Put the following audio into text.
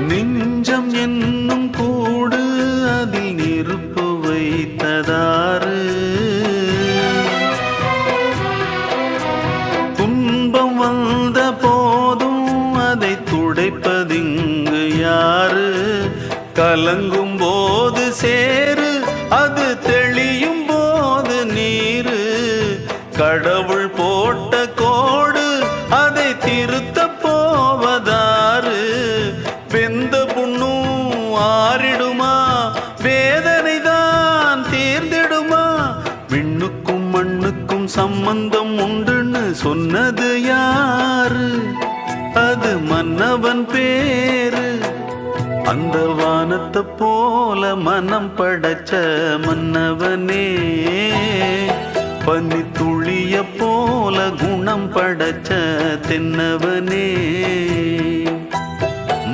நெஞ்சம் என்னும் கூடு அதில் நெருப்பு வைத்ததாறு, துன்பம் வந்த போதும் அதை துடைப்பதிங்கு யாரு? கலங்கும் போது சேரு, அது தெளியும் போது நீரு. கடவுள் போட்ட கோடு அதை திருத்த போவதாறு? வெந்த புண்ணும் ஆறிடுமா? வேதனை தான் தீர்ந்திடுமா? விண்ணுக்கும் மண்ணுக்கும் சம்பந்தம் உண்டுன்னு சொன்னது யாரு? அது மன்னவன் பேரு. அந்த வானத்தை போல மனம் படைச்ச மன்னவனே, பனி துளிய போல குணம் படைச்ச தென்னவனே.